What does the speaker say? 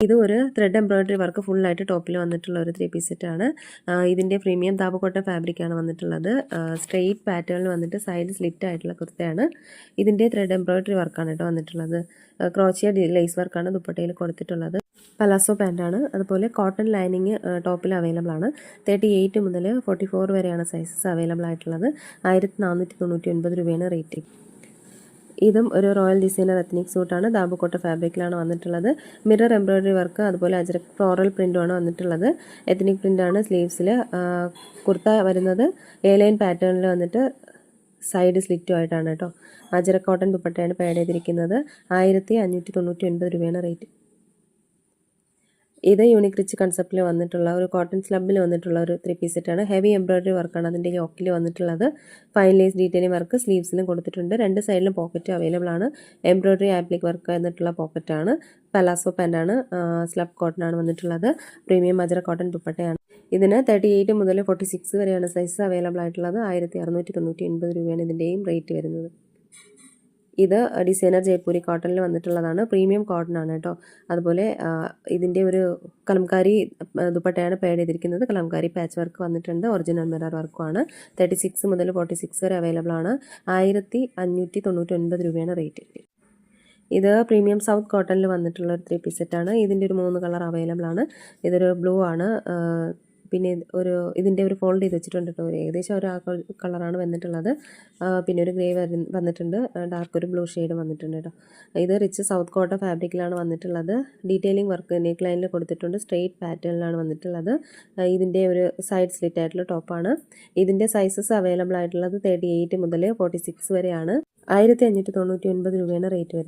ഇത് ഒരു thread embroidery work ഫുള്ളായിട്ട് ടോപ്പിൽ വന്നിട്ടുള്ള ഒരു 3 പീസ് സെറ്റാണ്. ഇതിൻ്റെ പ്രീമിയം ദാബ് കോട്ടൺ ഫാബ്രിക്കാണ് വന്നിട്ടുള്ളത്. സ്ട്രെയിറ്റ് പാറ്റേണിൽ വന്നിട്ട് സൈഡ് സ്ലിറ്റ് ആയിട്ടുള്ള കുർത്തയാണ്. ഇതിൻ്റെ ത്രെഡ് എംബ്രോയിഡറി വർക്കാണ് കേട്ടോ വന്നിട്ടുള്ളത്. ക്രോച്ചിയ ലേസ് വർക്കാണ് ദുപ്പട്ടയിൽ കൊടുത്തിട്ടുള്ളത്. പലാസോ പാൻറ്റാണ്. അതുപോലെ കോട്ടൺ ലൈനിങ് ടോപ്പിൽ അവൈലബിൾ ആണ്. 38 മുതൽ 44 വരെയാണ് സൈസസ് അവൈലബിൾ ആയിട്ടുള്ളത്. 1499 രൂപയാണ് റേറ്റ്. ഇതും ഒരു റോയൽ ഡിസൈനർ എത്നിക് സൂട്ടാണ്. ദാബ് കോട്ടൺ ഫാബ്രിക്കിലാണ് വന്നിട്ടുള്ളത്. മിറർ എംബ്രോയിഡറി വർക്ക് അതുപോലെ അജ്രക് ഫ്ലോറൽ പ്രിൻ്റുമാണ് വന്നിട്ടുള്ളത്. എത്നിക് പ്രിൻ്റാണ് സ്ലീവ്സിൽ. കുർത്ത വരുന്നത് എ-ലൈൻ പാറ്റേണിൽ വന്നിട്ട് സൈഡ് സ്ലിറ്റും ആയിട്ടാണ് കേട്ടോ. അജ്രക് കോട്ടൺ ദുപ്പട്ടയാണ് പാഡ് ചെയ്തിരിക്കുന്നത്. 1599 രൂപയാണ് റേറ്റ്. ഇത് യൂണിക് റിച്ച് കൺസെപ്റ്റിൽ വന്നിട്ടുള്ള ഒരു കോട്ടൺ സ്ലബിൽ വന്നിട്ടുള്ള ഒരു 3 പീസ് സെറ്റാണ്. ഹെവി എംബ്രോയിഡറി വർക്കാണ് അതിൻ്റെ യോക്കിൽ വന്നിട്ടുള്ളത്. ഫൈൻ ലേസ് ഡീറ്റെയിലിംഗ് വർക്ക് സ്ലീവ്സിലും കൊടുത്തിട്ടുണ്ട്. രണ്ട് സൈഡിലും പോക്കറ്റ് അവൈലബിൾ ആണ്. എംബ്രോയിഡറി ആപ്ലിക് വർക്ക് എന്നിട്ടുള്ള പോക്കറ്റാണ്. പലാസോ പാൻറ്റാണ്. സ്ലബ് കോട്ടൺ ആണ് വന്നിട്ടുള്ളത്. പ്രീമിയം അജ്രക് കോട്ടൺ ദുപ്പട്ടയാണ്. ഇതിന് 38 മുതൽ 46 വരെയാണ് സൈസ് അവൈലബിൾ ആയിട്ടുള്ളത്. 1699 രൂപയാണ് ഇതിൻ്റെയും റേറ്റ് വരുന്നത്. ഇത് ഡിസൈനർ ജയ്പൂരി കോട്ടണിൽ വന്നിട്ടുള്ളതാണ്. പ്രീമിയം കോട്ടൺ ആണ് കേട്ടോ. അതുപോലെ ഇതിൻ്റെ ഒരു കലംകാരി ദുപ്പട്ടയാണ് പാഡ് ചെയ്തിരിക്കുന്നത്. കലംകാരി പാച്ച് വർക്ക് വന്നിട്ടുണ്ട്. ഒറിജിനൽ മിറർ വർക്കുമാണ്. 36 മുതൽ 46 വരെ അവൈലബിൾ ആണ്. 1599 രൂപയാണ് റേറ്റ്. ഇത് പ്രീമിയം സൗത്ത് കോട്ടണിൽ വന്നിട്ടുള്ള ഒരു 3 പീസ് സെറ്റാണ്. ഇതിൻ്റെ ഒരു 3 കളർ അവൈലബിൾ ആണ്. ഇതൊരു ബ്ലൂ ആണ്. പിന്നെ ഇതിൻ്റെ ഒരു ഫോൾഡ് ചെയ്ത് വെച്ചിട്ടുണ്ട് കേട്ടോ. ഏകദേശം ഒരു കളറാണ് വന്നിട്ടുള്ളത്. പിന്നെ ഒരു ഗ്രേ വന്നിട്ടുണ്ട്. ഡാർക്ക് ഒരു ബ്ലൂ ഷെയ്ഡ് വന്നിട്ടുണ്ട് കേട്ടോ. ഇത് റിച്ച് സൗത്ത് കോട്ടൺ ഫാബ്രിക്കിലാണ് വന്നിട്ടുള്ളത്. ഡീറ്റെയിലിംഗ് വർക്ക് നെക്ക് ലൈനിൽ കൊടുത്തിട്ടുണ്ട്. സ്ട്രെയിറ്റ് പാറ്റേണിലാണ് വന്നിട്ടുള്ളത്. ഇതിൻ്റെ ഒരു സൈഡ് സ്ലിറ്റ് ആയിട്ടുള്ള ടോപ്പാണ്. ഇതിൻ്റെ സൈസസ് അവൈലബിൾ ആയിട്ടുള്ളത് 38 മുതൽ 46 വരെയാണ്. 1599 രൂപയാണ് റേറ്റ് വരുന്നത്.